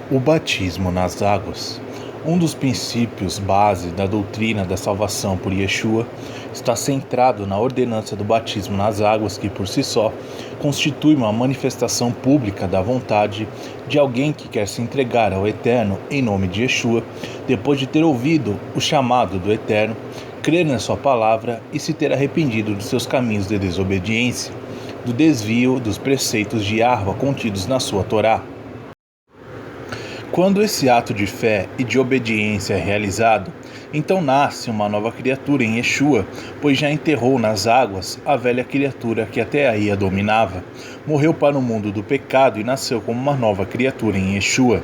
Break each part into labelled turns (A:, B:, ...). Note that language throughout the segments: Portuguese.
A: O batismo nas águas. Um dos princípios base da doutrina da salvação por Yeshua está centrado na ordenança do batismo nas águas, que por si só constitui uma manifestação pública da vontade de alguém que quer se entregar ao Eterno em nome de Yeshua, depois de ter ouvido o chamado do Eterno, crer na sua palavra e se ter arrependido dos seus caminhos de desobediência, do desvio dos preceitos de Yahvah contidos na sua Torá. Quando esse ato de fé e de obediência é realizado, então nasce uma nova criatura em Yeshua, pois já enterrou nas águas a velha criatura que até aí a dominava, morreu para o mundo do pecado e nasceu como uma nova criatura em Yeshua.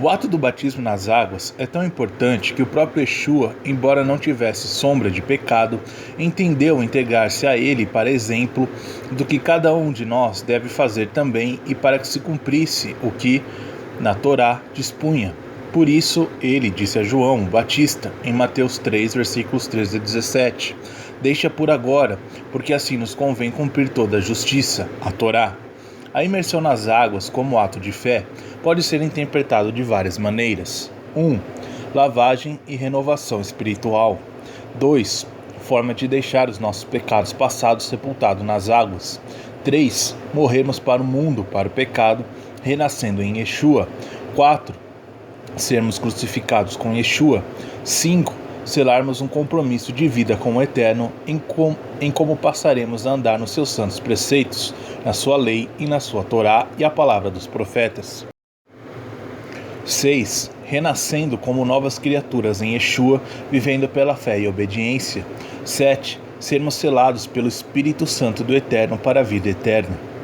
A: O ato do batismo nas águas é tão importante que o próprio Yeshua, embora não tivesse sombra de pecado, entendeu entregar-se a ele para exemplo do que cada um de nós deve fazer também e para que se cumprisse o que na Torá dispunha. Por isso ele disse a João Batista, em Mateus 3, versículos 13 a 17, deixa por agora, porque assim nos convém cumprir toda a justiça, a Torá. A imersão nas águas, como ato de fé, pode ser interpretado de várias maneiras. 1. Lavagem e renovação espiritual. 2. Forma de deixar os nossos pecados passados sepultados nas águas. 3. Morrermos para o mundo, para o pecado, renascendo em Yeshua. 4. Sermos crucificados com Yeshua. 5. Selarmos um compromisso de vida com o Eterno em como passaremos a andar nos seus santos preceitos, na sua lei e na sua Torá e a palavra dos profetas. 6. Renascendo como novas criaturas em Yeshua, vivendo pela fé e obediência. 7. Sermos selados pelo Espírito Santo do Eterno para a vida eterna.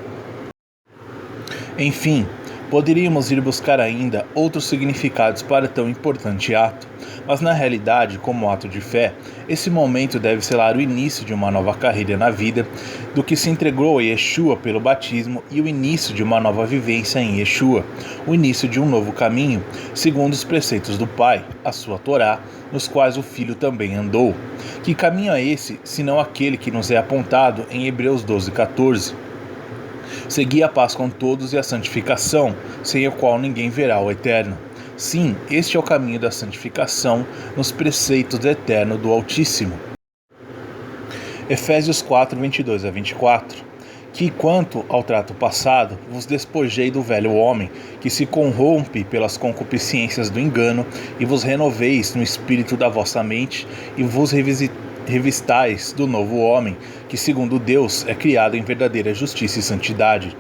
A: Enfim, poderíamos ir buscar ainda outros significados para tão importante ato, mas na realidade, como ato de fé, esse momento deve selar o início de uma nova carreira na vida do que se entregou a Yeshua pelo batismo e o início de uma nova vivência em Yeshua, o início de um novo caminho, segundo os preceitos do Pai, a sua Torá, nos quais o Filho também andou. Que caminho é esse, senão aquele que nos é apontado em Hebreus 12:14? Segui a paz com todos e a santificação, sem a qual ninguém verá o Eterno. Sim, este é o caminho da santificação nos preceitos eternos do Altíssimo. Efésios 4, 22 a 24. Que quanto ao trato passado, vos despojei do velho homem, que se corrompe pelas concupiscências do engano, e vos renoveis no espírito da vossa mente, e vos revistais do novo homem, que segundo Deus é criado em verdadeira justiça e santidade.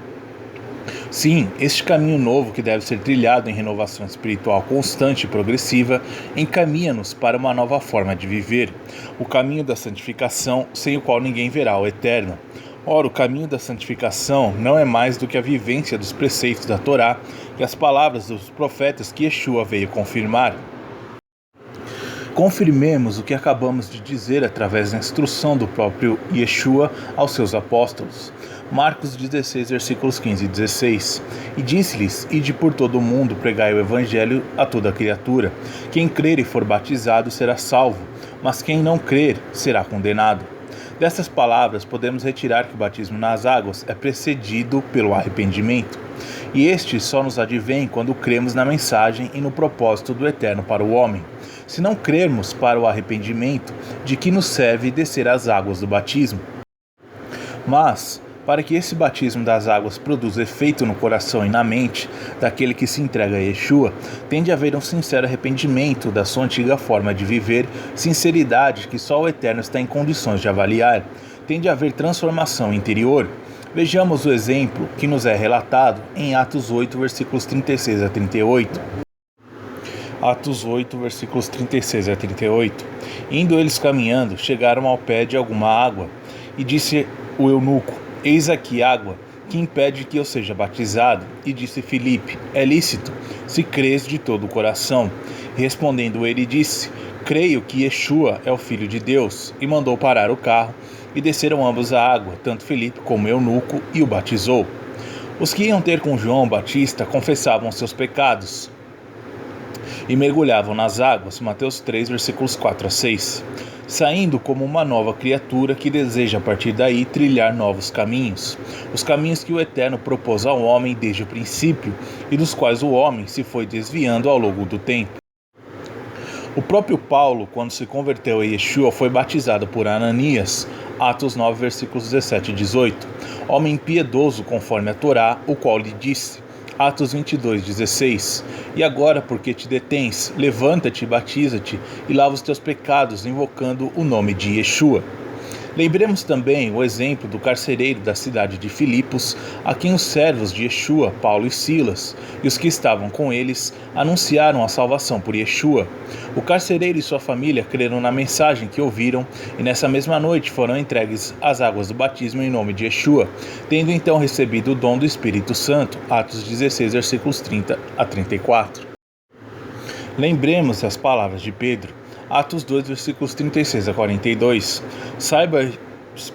A: Sim, este caminho novo que deve ser trilhado em renovação espiritual constante e progressiva encaminha-nos para uma nova forma de viver, o caminho da santificação, sem o qual ninguém verá o Eterno. Ora, o caminho da santificação não é mais do que a vivência dos preceitos da Torá e as palavras dos profetas que Yeshua veio confirmar. Confirmemos o que acabamos de dizer através da instrução do próprio Yeshua aos seus apóstolos. Marcos 16, versículos 15 e 16. E disse-lhes: Ide por todo o mundo, pregai o evangelho a toda criatura. Quem crer e for batizado será salvo, mas quem não crer será condenado. Dessas palavras podemos retirar que o batismo nas águas é precedido pelo arrependimento. E este só nos advém quando cremos na mensagem e no propósito do Eterno para o homem. Se não crermos para o arrependimento, de que nos serve descer as águas do batismo? Mas, para que esse batismo das águas produza efeito no coração e na mente daquele que se entrega a Yeshua, tem de haver um sincero arrependimento da sua antiga forma de viver, sinceridade que só o Eterno está em condições de avaliar. Tem de haver transformação interior. Vejamos o exemplo que nos é relatado em Atos 8, versículos 36 a 38. Atos 8, versículos 36 a 38. Indo eles caminhando, chegaram ao pé de alguma água, e disse o eunuco: Eis aqui água, que impede que eu seja batizado. E disse Filipe: É lícito, se crês de todo o coração. Respondendo ele, disse: Creio que Yeshua é o Filho de Deus. E mandou parar o carro, e desceram ambos a água, tanto Filipe como o eunuco, e o batizou. Os que iam ter com João Batista confessavam seus pecados e mergulhavam nas águas. Mateus 3, versículos 4 a 6. saindo como uma nova criatura que deseja a partir daí trilhar novos caminhos, os caminhos que o Eterno propôs ao homem desde o princípio e dos quais o homem se foi desviando ao longo do tempo. O próprio Paulo, quando se converteu a Yeshua, foi batizado por Ananias, Atos 9, versículos 17 e 18, homem piedoso conforme a Torá, o qual lhe disse, Atos 22, 16, e agora, porque te detens, levanta-te, batiza-te e lava os teus pecados, invocando o nome de Yeshua. Lembremos também o exemplo do carcereiro da cidade de Filipos, a quem os servos de Yeshua, Paulo e Silas, e os que estavam com eles, anunciaram a salvação por Yeshua. O carcereiro e sua família creram na mensagem que ouviram, e nessa mesma noite foram entregues as águas do batismo em nome de Yeshua, tendo então recebido o dom do Espírito Santo. Atos 16, versículos 30 a 34. Lembremos as palavras de Pedro. Atos 2, versículos 36 a 42. Saiba,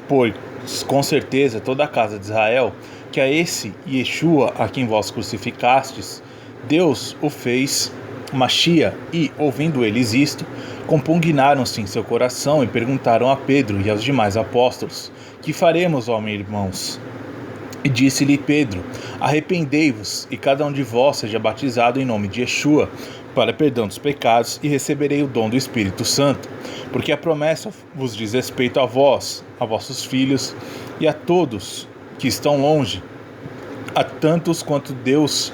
A: pois, com certeza, toda a casa de Israel, que a esse Yeshua, a quem vós crucificastes, Deus o fez Machia, e, ouvindo eles isto, compugnaram-se em seu coração e perguntaram a Pedro e aos demais apóstolos, que faremos, ó meus irmãos? E disse-lhe Pedro, arrependei-vos, e cada um de vós seja batizado em nome de Yeshua, para perdão dos pecados, e receberei o dom do Espírito Santo, porque a promessa vos diz respeito a vós, a vossos filhos, e a todos que estão longe, a tantos quanto Deus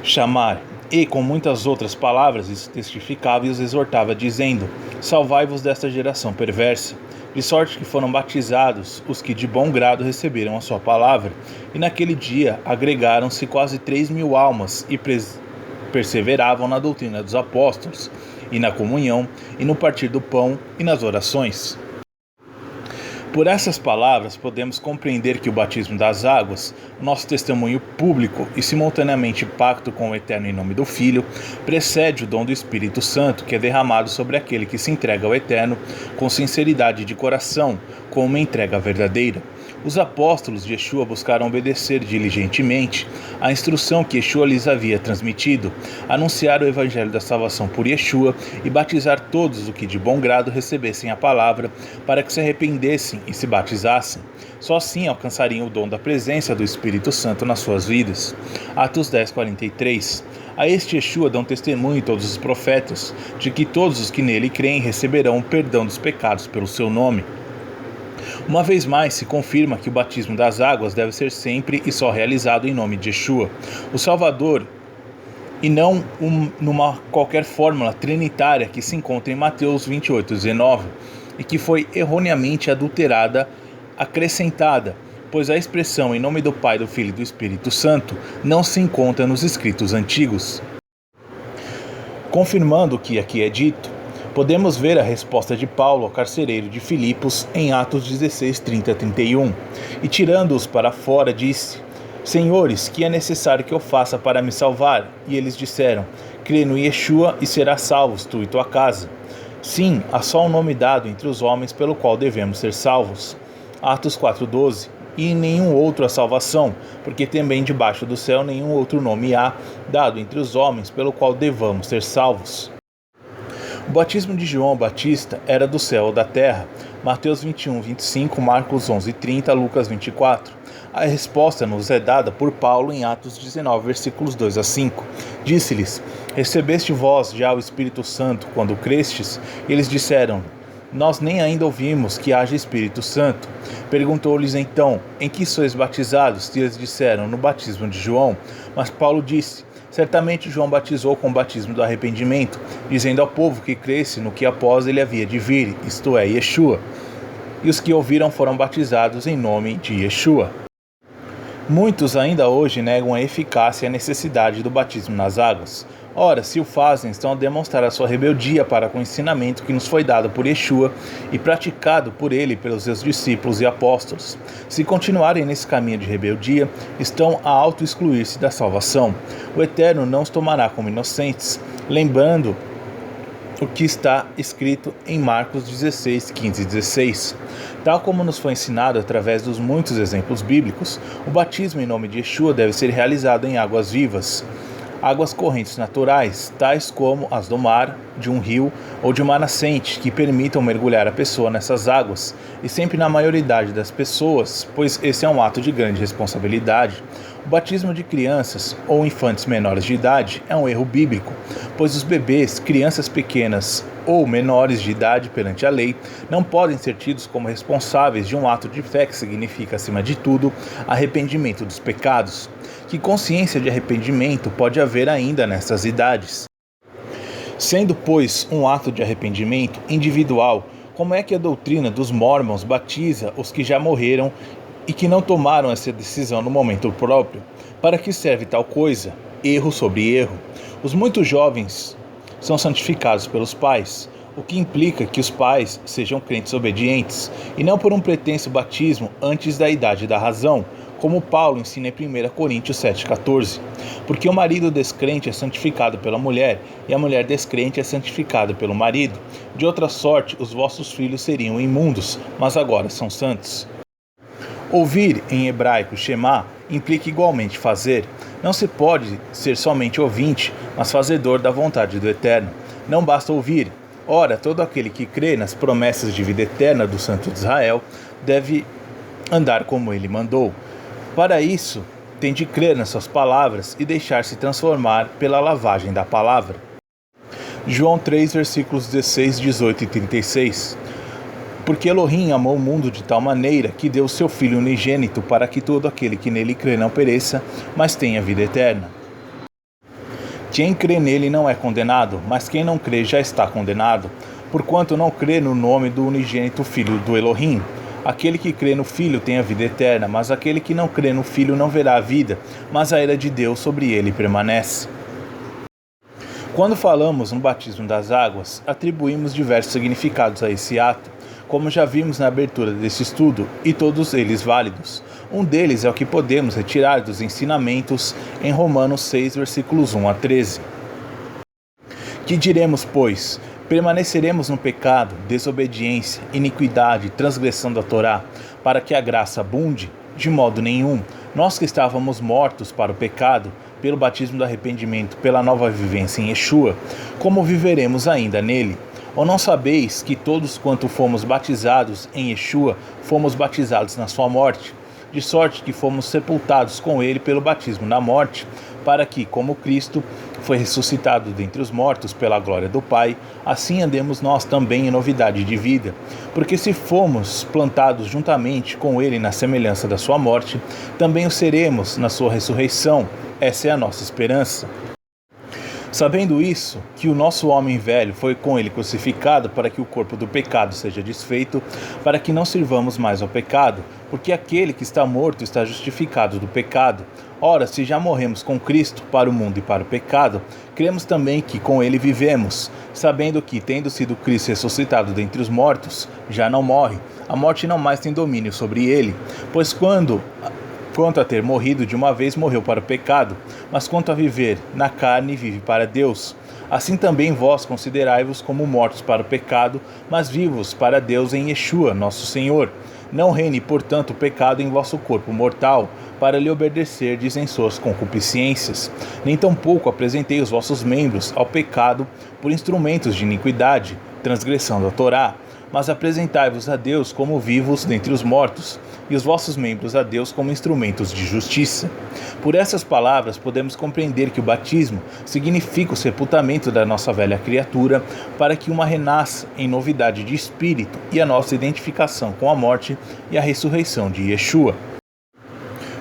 A: chamar. E com muitas outras palavras testificava e os exortava, dizendo, salvai-vos desta geração perversa. De sorte que foram batizados os que de bom grado receberam a sua palavra, e naquele dia agregaram-se quase 3.000 almas, e perseveravam na doutrina dos apóstolos, e na comunhão, e no partir do pão, e nas orações. Por essas palavras, podemos compreender que o batismo das águas, nosso testemunho público e simultaneamente pacto com o Eterno em nome do Filho, precede o dom do Espírito Santo, que é derramado sobre aquele que se entrega ao Eterno com sinceridade de coração, com uma entrega verdadeira. Os apóstolos de Yeshua buscaram obedecer diligentemente a instrução que Yeshua lhes havia transmitido, anunciar o evangelho da salvação por Yeshua e batizar todos os que de bom grado recebessem a palavra, para que se arrependessem e se batizassem. Só assim alcançariam o dom da presença do Espírito Santo nas suas vidas. Atos 10, 43. A este Yeshua dão testemunho todos os profetas, de que todos os que nele creem receberão o perdão dos pecados pelo seu nome. Uma vez mais, se confirma que o batismo das águas deve ser sempre e só realizado em nome de Yeshua, o Salvador, e não numa qualquer fórmula trinitária que se encontra em Mateus 28, 19, e que foi erroneamente adulterada, acrescentada, pois a expressão em nome do Pai, do Filho e do Espírito Santo não se encontra nos escritos antigos. Confirmando o que aqui é dito, podemos ver a resposta de Paulo ao carcereiro de Filipos em Atos 16, 30 a 31. E tirando-os para fora, disse, Senhores, que é necessário que eu faça para me salvar? E eles disseram, crê no Yeshua e serás salvos, tu e tua casa. Sim, há só um nome dado entre os homens pelo qual devemos ser salvos. Atos 4, 12. E em nenhum outro há salvação, porque também debaixo do céu nenhum outro nome há, dado entre os homens pelo qual devamos ser salvos. O batismo de João Batista era do céu ou da terra. Mateus 21, 25, Marcos 11, 30, Lucas 24. A resposta nos é dada por Paulo em Atos 19, versículos 2 a 5. Disse-lhes, recebeste vós já o Espírito Santo quando crestes? E eles disseram, nós nem ainda ouvimos que haja Espírito Santo. Perguntou-lhes então, em que sois batizados? E eles disseram, no batismo de João. Mas Paulo disse, certamente João batizou com o batismo do arrependimento, dizendo ao povo que cresce no que após ele havia de vir, isto é, Yeshua. E os que ouviram foram batizados em nome de Yeshua. Muitos ainda hoje negam a eficácia e a necessidade do batismo nas águas. Ora, se o fazem, estão a demonstrar a sua rebeldia para com o ensinamento que nos foi dado por Yeshua e praticado por ele e pelos seus discípulos e apóstolos. Se continuarem nesse caminho de rebeldia, estão a auto-excluir-se da salvação. O Eterno não os tomará como inocentes, lembrando o que está escrito em Marcos 16, 15 e 16. Tal como nos foi ensinado através dos muitos exemplos bíblicos, o batismo em nome de Yeshua deve ser realizado em águas vivas. águas correntes naturais, tais como as do mar, de um rio ou de uma nascente, que permitam mergulhar a pessoa nessas águas, e sempre na maioridade das pessoas, pois esse é um ato de grande responsabilidade. O batismo de crianças ou infantes menores de idade é um erro bíblico, pois os bebês, crianças pequenas ou menores de idade perante a lei, não podem ser tidos como responsáveis de um ato de fé que significa, acima de tudo, arrependimento dos pecados. Que consciência de arrependimento pode haver ainda nessas idades? Sendo, pois, um ato de arrependimento individual, como é que a doutrina dos Mormons batiza os que já morreram e que não tomaram essa decisão no momento próprio? Para que serve tal coisa? Erro sobre erro. Os muito jovens são santificados pelos pais, o que implica que os pais sejam crentes obedientes, e não por um pretenso batismo antes da idade da razão, como Paulo ensina em 1 Coríntios 7,14. Porque o marido descrente é santificado pela mulher, e a mulher descrente é santificada pelo marido. De outra sorte, os vossos filhos seriam imundos, mas agora são santos. Ouvir, em hebraico, Shema, implica igualmente fazer. Não se pode ser somente ouvinte, mas fazedor da vontade do Eterno. Não basta ouvir. Ora, todo aquele que crê nas promessas de vida eterna do Santo de Israel deve andar como ele mandou. Para isso, tem de crer nas suas palavras e deixar-se transformar pela lavagem da palavra. João 3, versículos 16, 18 e 36. Porque Elohim amou o mundo de tal maneira que deu seu Filho unigênito para que todo aquele que nele crê não pereça, mas tenha vida eterna. Quem crê nele não é condenado, mas quem não crê já está condenado, porquanto não crê no nome do unigênito Filho do Elohim. Aquele que crê no Filho tem a vida eterna, mas aquele que não crê no Filho não verá a vida, mas a ira de Deus sobre ele permanece. Quando falamos no batismo das águas, atribuímos diversos significados a esse ato, como já vimos na abertura desse estudo, e todos eles válidos. Um deles é o que podemos retirar dos ensinamentos em Romanos 6, versículos 1 a 13. Que diremos, pois? Permaneceremos no pecado, desobediência, iniquidade, transgressão da Torá, para que a graça abunde? De modo nenhum. Nós que estávamos mortos para o pecado, pelo batismo do arrependimento, pela nova vivência em Yeshua, como viveremos ainda nele? Ou não sabeis que todos quanto fomos batizados em Yeshua, fomos batizados na sua morte? De sorte que fomos sepultados com ele pelo batismo na morte, para que, como Cristo foi ressuscitado dentre os mortos pela glória do Pai, assim andemos nós também em novidade de vida. Porque se fomos plantados juntamente com ele na semelhança da sua morte, também o seremos na sua ressurreição. Essa é a nossa esperança. Sabendo isso, que o nosso homem velho foi com ele crucificado para que o corpo do pecado seja desfeito, para que não sirvamos mais ao pecado, porque aquele que está morto está justificado do pecado. Ora, se já morremos com Cristo para o mundo e para o pecado, cremos também que com ele vivemos, sabendo que, tendo sido Cristo ressuscitado dentre os mortos, já não morre, a morte não mais tem domínio sobre ele, pois quanto a ter morrido de uma vez, morreu para o pecado, mas quanto a viver na carne, vive para Deus. Assim também vós considerai-vos como mortos para o pecado, mas vivos para Deus em Yeshua, nosso Senhor. Não reine, portanto, o pecado em vosso corpo mortal, para lhe obedecerdes em suas concupiscências. Nem tampouco apresentei os vossos membros ao pecado por instrumentos de iniquidade, transgressão da Torá, mas apresentai-vos a Deus como vivos dentre os mortos, e os vossos membros a Deus como instrumentos de justiça. Por essas palavras podemos compreender que o batismo significa o sepultamento da nossa velha criatura, para que uma renasça em novidade de espírito, e a nossa identificação com a morte e a ressurreição de Yeshua.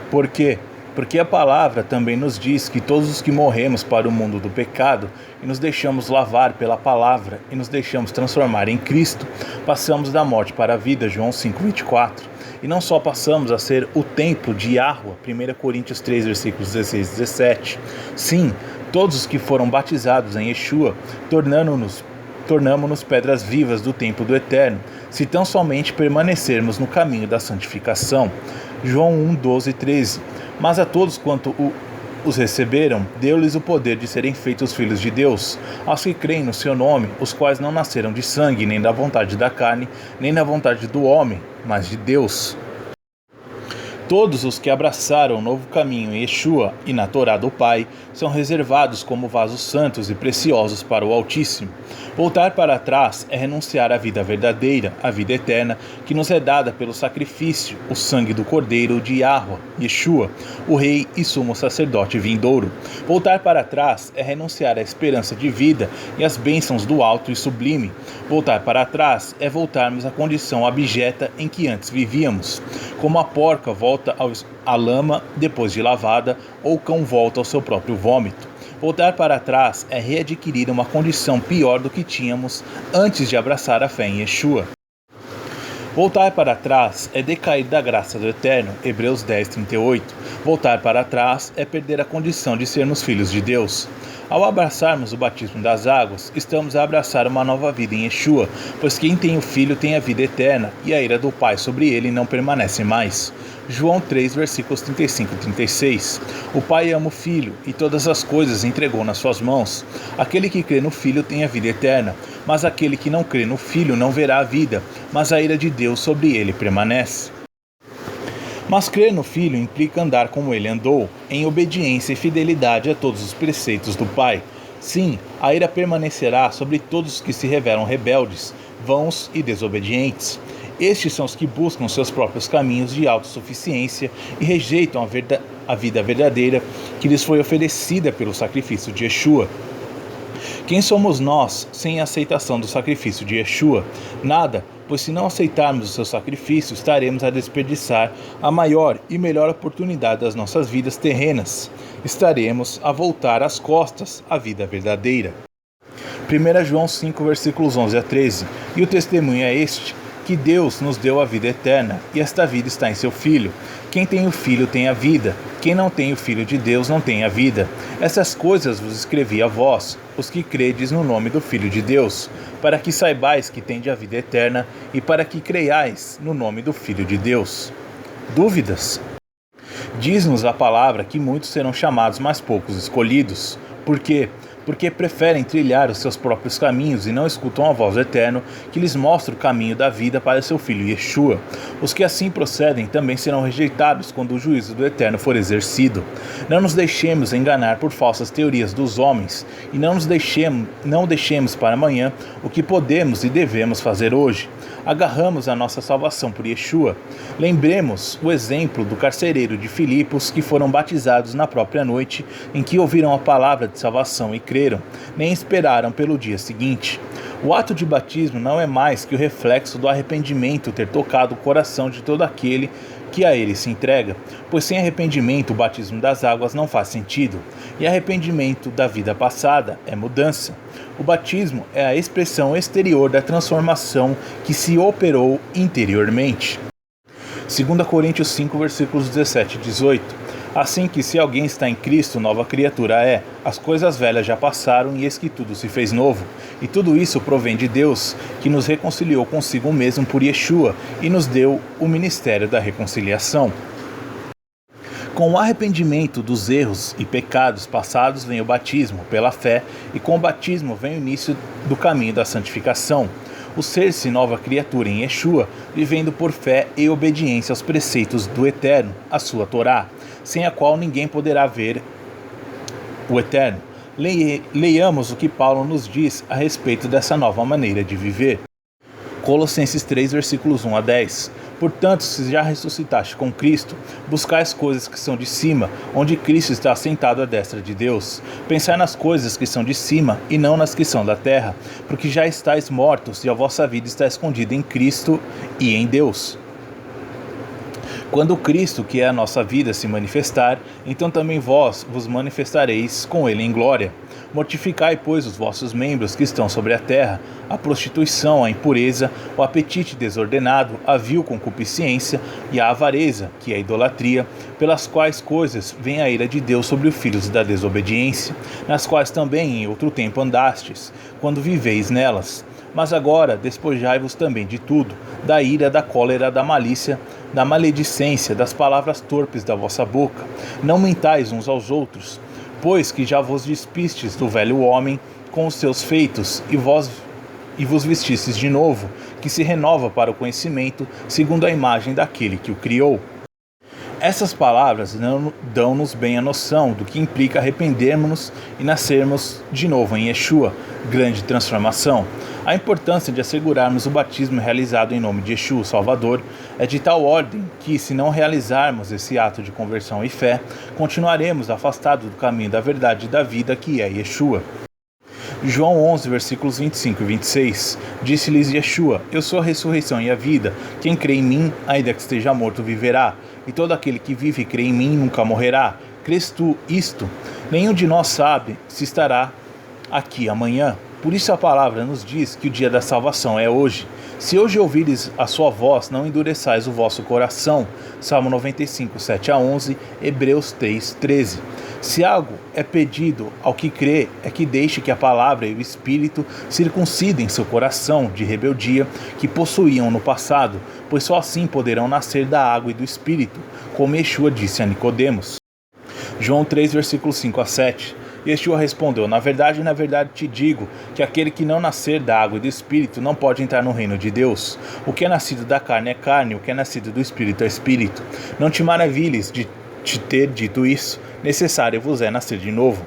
A: Por quê? Porque a palavra também nos diz que todos os que morremos para o mundo do pecado e nos deixamos lavar pela palavra e nos deixamos transformar em Cristo, passamos da morte para a vida, João 5,24. E não só passamos a ser o templo de Yahua, 1 Coríntios 3, versículos 16 e 17. Sim, todos os que foram batizados em Yeshua, tornamo-nos pedras vivas do templo do Eterno, se tão somente permanecermos no caminho da santificação. João 1, 12 e 13. Mas a todos quanto os receberam, deu-lhes o poder de serem feitos filhos de Deus, aos que creem no seu nome, os quais não nasceram de sangue, nem da vontade da carne, nem da vontade do homem, mas de Deus. Todos os que abraçaram o novo caminho em Yeshua e na Torá do Pai são reservados como vasos santos e preciosos para o Altíssimo. Voltar para trás é renunciar à vida verdadeira, à vida eterna, que nos é dada pelo sacrifício, o sangue do Cordeiro de Yahweh, Yeshua, o Rei e Sumo Sacerdote vindouro. Voltar para trás é renunciar à esperança de vida e às bênçãos do alto e sublime. Voltar para trás é voltarmos à condição abjeta em que antes vivíamos, como a porca volta à lama depois de lavada, ou o cão volta ao seu próprio vômito. Voltar para trás é readquirir uma condição pior do que tínhamos antes de abraçar a fé em Yeshua. Voltar para trás é decair da graça do Eterno, Hebreus 10:38. Voltar para trás é perder a condição de sermos filhos de Deus. Ao abraçarmos o batismo das águas, estamos a abraçar uma nova vida em Yeshua, pois quem tem o Filho tem a vida eterna, e a ira do Pai sobre ele não permanece mais. João 3, versículos 35 e 36. O Pai ama o Filho, e todas as coisas entregou nas suas mãos. Aquele que crê no Filho tem a vida eterna, mas aquele que não crê no Filho não verá a vida, mas a ira de Deus sobre ele permanece. Mas crer no Filho implica andar como ele andou, em obediência e fidelidade a todos os preceitos do Pai. Sim, a ira permanecerá sobre todos os que se revelam rebeldes, vãos e desobedientes. Estes são os que buscam seus próprios caminhos de autossuficiência e rejeitam a vida verdadeira que lhes foi oferecida pelo sacrifício de Yeshua. Quem somos nós sem a aceitação do sacrifício de Yeshua? Nada, pois se não aceitarmos o seu sacrifício, estaremos a desperdiçar a maior e melhor oportunidade das nossas vidas terrenas. Estaremos a voltar as costas à vida verdadeira. 1 João 5, versículos 11 a 13. E o testemunho é este, que Deus nos deu a vida eterna, e esta vida está em seu Filho. Quem tem o Filho tem a vida. Quem não tem o Filho de Deus não tem a vida. Essas coisas vos escrevi a vós, os que credes no nome do Filho de Deus, para que saibais que tende a vida eterna, e para que creiais no nome do Filho de Deus. Dúvidas? Diz-nos a palavra que muitos serão chamados, mas poucos escolhidos. Por quê? Porque preferem trilhar os seus próprios caminhos e não escutam a voz do Eterno, que lhes mostra o caminho da vida para seu Filho Yeshua. Os que assim procedem também serão rejeitados quando o juízo do Eterno for exercido. Não nos deixemos enganar por falsas teorias dos homens, e não deixemos para amanhã o que podemos e devemos fazer hoje. Agarramos a nossa salvação por Yeshua. Lembremos o exemplo do carcereiro de Filipos, que foram batizados na própria noite em que ouviram a palavra de salvação e creram, nem esperaram pelo dia seguinte. O ato de batismo não é mais que o reflexo do arrependimento ter tocado o coração de todo aquele que a ele se entrega, pois sem arrependimento o batismo das águas não faz sentido, e arrependimento da vida passada é mudança. O batismo é a expressão exterior da transformação que se operou interiormente. 2 Coríntios 5, versículos 17 e 18. Assim que se alguém está em Cristo, nova criatura é. As coisas velhas já passaram e eis que tudo se fez novo. E tudo isso provém de Deus, que nos reconciliou consigo mesmo por Yeshua e nos deu o ministério da reconciliação. Com o arrependimento dos erros e pecados passados vem o batismo pela fé, e com o batismo vem o início do caminho da santificação. O ser-se nova criatura em Yeshua, vivendo por fé e obediência aos preceitos do Eterno, a sua Torá, sem a qual ninguém poderá ver o Eterno. Leiamos o que Paulo nos diz a respeito dessa nova maneira de viver. Colossenses 3, versículos 1 a 10. Portanto, se já ressuscitaste com Cristo, buscai as coisas que são de cima, onde Cristo está assentado à destra de Deus. Pensai nas coisas que são de cima, e não nas que são da terra, porque já estáis mortos, e a vossa vida está escondida em Cristo e em Deus. Quando Cristo, que é a nossa vida, se manifestar, então também vós vos manifestareis com ele em glória. Mortificai, pois, os vossos membros que estão sobre a terra, a prostituição, a impureza, o apetite desordenado, a vil concupiscência e a avareza, que é a idolatria, pelas quais coisas vem a ira de Deus sobre os filhos da desobediência, nas quais também em outro tempo andastes, quando viveis nelas. Mas agora despojai-vos também de tudo, da ira, da cólera, da malícia, da maledicência, das palavras torpes da vossa boca. Não mentais uns aos outros, pois que já vos despistes do velho homem com os seus feitos, e vos vestistes de novo, que se renova para o conhecimento, segundo a imagem daquele que o criou. Essas palavras dão-nos bem a noção do que implica arrependermos-nos e nascermos de novo em Yeshua, grande transformação. A importância de assegurarmos o batismo realizado em nome de Yeshua, o Salvador, é de tal ordem que, se não realizarmos esse ato de conversão e fé, continuaremos afastados do caminho da verdade e da vida que é Yeshua. João 11, versículos 25 e 26, disse-lhes Yeshua, eu sou a ressurreição e a vida, quem crê em mim, ainda que esteja morto, viverá, e todo aquele que vive e crê em mim nunca morrerá. Crês tu isto? Nenhum de nós sabe se estará aqui amanhã. Por isso a palavra nos diz que o dia da salvação é hoje. Se hoje ouvires a sua voz, não endureçais o vosso coração. Salmo 95, 7-11, Hebreus 3, 13. Se algo é pedido ao que crê, é que deixe que a palavra e o Espírito circuncidem seu coração de rebeldia que possuíam no passado, pois só assim poderão nascer da água e do Espírito, como Yeshua disse a Nicodemos. João 3, versículos 5-7. Yeshua respondeu, na verdade te digo, que aquele que não nascer da água e do Espírito não pode entrar no reino de Deus. O que é nascido da carne é carne, o que é nascido do Espírito é Espírito. Não te maravilhes de te ter dito isso, necessário vos é nascer de novo.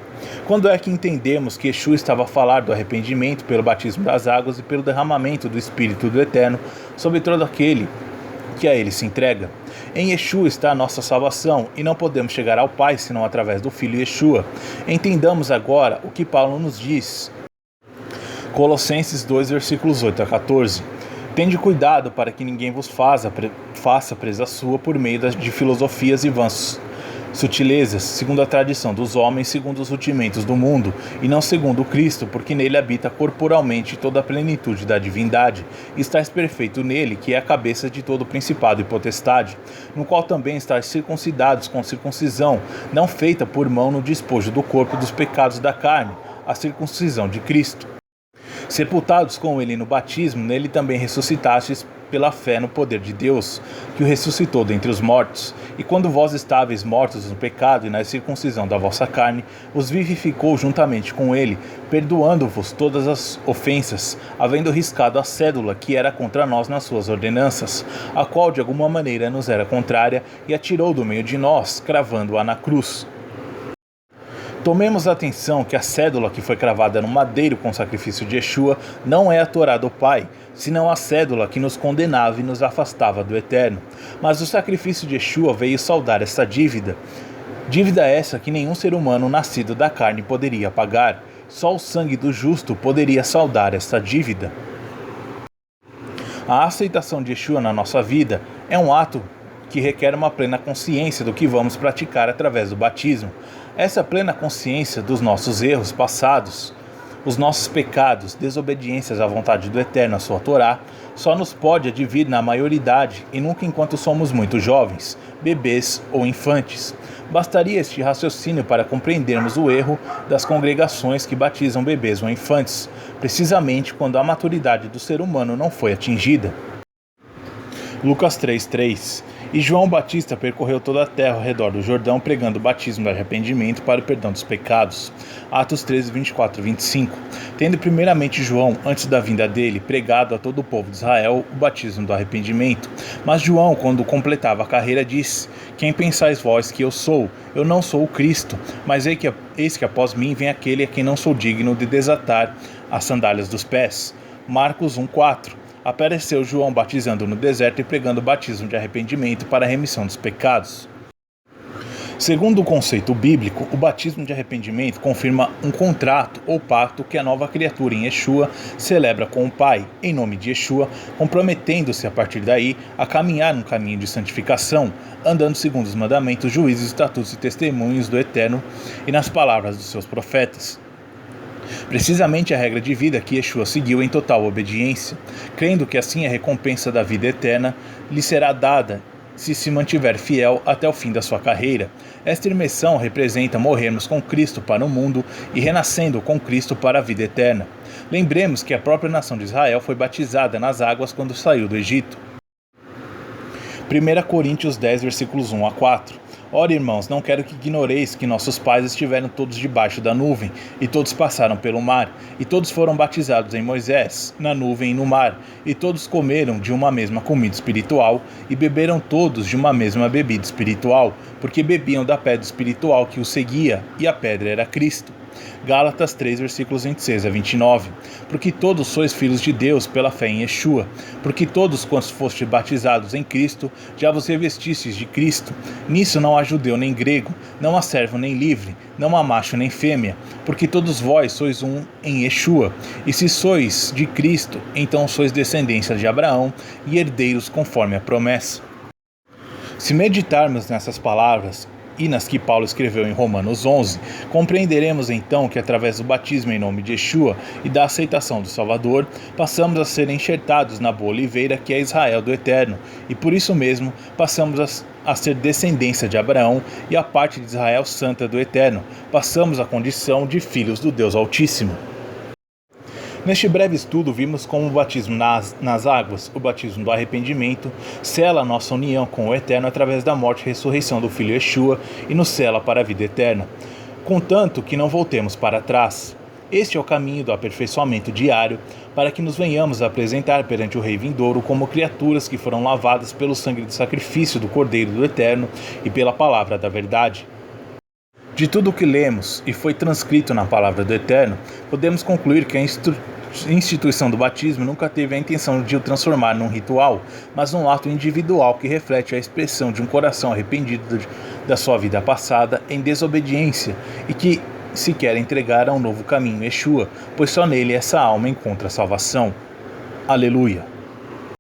A: Quando é que entendemos que Yeshua estava a falar do arrependimento pelo batismo das águas e pelo derramamento do Espírito do Eterno sobre todo aquele que a ele se entrega? Em Yeshua está a nossa salvação, e não podemos chegar ao Pai senão através do Filho Yeshua. Entendamos agora o que Paulo nos diz. Colossenses 2, versículos 8-14. Tende cuidado para que ninguém vos faça presa sua por meio de filosofias e vãs sutilezas, segundo a tradição dos homens, segundo os rudimentos do mundo, e não segundo Cristo, porque nele habita corporalmente toda a plenitude da divindade. Estais perfeito nele, que é a cabeça de todo principado e potestade, no qual também estáis circuncidados com circuncisão, não feita por mão no despojo do corpo dos pecados da carne, a circuncisão de Cristo. Sepultados com ele no batismo, nele também ressuscitastes pela fé no poder de Deus, que o ressuscitou dentre os mortos. E quando vós estáveis mortos no pecado e na circuncisão da vossa carne, os vivificou juntamente com ele, perdoando-vos todas as ofensas, havendo riscado a cédula que era contra nós nas suas ordenanças, a qual de alguma maneira nos era contrária, e a tirou do meio de nós, cravando-a na cruz. Tomemos atenção que a cédula que foi cravada no madeiro com o sacrifício de Yeshua não é a Torá do Pai, senão a cédula que nos condenava e nos afastava do Eterno. Mas o sacrifício de Yeshua veio saldar essa dívida. Dívida essa que nenhum ser humano nascido da carne poderia pagar. Só o sangue do justo poderia saldar essa dívida. A aceitação de Yeshua na nossa vida é um ato que requer uma plena consciência do que vamos praticar através do batismo. Essa plena consciência dos nossos erros passados, os nossos pecados, desobediências à vontade do Eterno, à sua Torá, só nos pode advir na maioridade e nunca enquanto somos muito jovens, bebês ou infantes. Bastaria este raciocínio para compreendermos o erro das congregações que batizam bebês ou infantes, precisamente quando a maturidade do ser humano não foi atingida. Lucas 3:3. E João Batista percorreu toda a terra ao redor do Jordão, pregando o batismo de arrependimento para o perdão dos pecados. Atos 13, 24 e 25. Tendo primeiramente João, antes da vinda dele, pregado a todo o povo de Israel o batismo do arrependimento. Mas João, quando completava a carreira, disse: Quem pensais vós que eu sou? Eu não sou o Cristo, mas eis que após mim vem aquele a quem não sou digno de desatar as sandálias dos pés. Marcos 1:4. Apareceu João batizando no deserto e pregando o batismo de arrependimento para a remissão dos pecados. Segundo o conceito bíblico, o batismo de arrependimento confirma um contrato ou pacto que a nova criatura em Yeshua celebra com o Pai, em nome de Yeshua, comprometendo-se a partir daí a caminhar num caminho de santificação, andando segundo os mandamentos, juízos, estatutos e testemunhos do Eterno e nas palavras dos seus profetas. Precisamente a regra de vida que Yeshua seguiu em total obediência, crendo que assim a recompensa da vida eterna lhe será dada se mantiver fiel até o fim da sua carreira. Esta imersão representa morrermos com Cristo para o mundo e renascendo com Cristo para a vida eterna. Lembremos que a própria nação de Israel foi batizada nas águas quando saiu do Egito. 1 Coríntios 10, versículos 1 a 4. Ora, irmãos, não quero que ignoreis que nossos pais estiveram todos debaixo da nuvem, e todos passaram pelo mar, e todos foram batizados em Moisés, na nuvem e no mar, e todos comeram de uma mesma comida espiritual, e beberam todos de uma mesma bebida espiritual, porque bebiam da pedra espiritual que os seguia, e a pedra era Cristo. Gálatas 3, versículos 26 a 29. Porque todos sois filhos de Deus pela fé em Yeshua, porque todos quantos fostes batizados em Cristo, já vos revestistes de Cristo. Nisso não há judeu nem grego, não há servo nem livre, não há macho nem fêmea, porque todos vós sois um em Yeshua. E se sois de Cristo, então sois descendência de Abraão e herdeiros conforme a promessa. Se meditarmos nessas palavras, e nas que Paulo escreveu em Romanos 11, compreenderemos então que através do batismo em nome de Yeshua e da aceitação do Salvador, passamos a ser enxertados na boa oliveira que é Israel do Eterno, e por isso mesmo passamos a ser descendência de Abraão e a parte de Israel santa do Eterno, passamos a condição de filhos do Deus Altíssimo. Neste breve estudo, vimos como o batismo nas águas, o batismo do arrependimento, sela a nossa união com o Eterno através da morte e ressurreição do Filho Yeshua e nos sela para a vida eterna, contanto que não voltemos para trás. Este é o caminho do aperfeiçoamento diário, para que nos venhamos a apresentar perante o Rei vindouro como criaturas que foram lavadas pelo sangue do sacrifício do Cordeiro do Eterno e pela palavra da verdade. De tudo o que lemos e foi transcrito na palavra do Eterno, podemos concluir que a instituição do batismo nunca teve a intenção de o transformar num ritual, mas num ato individual que reflete a expressão de um coração arrependido da sua vida passada em desobediência e que se quer entregar a um novo caminho, Yeshua, pois só nele essa alma encontra salvação. Aleluia!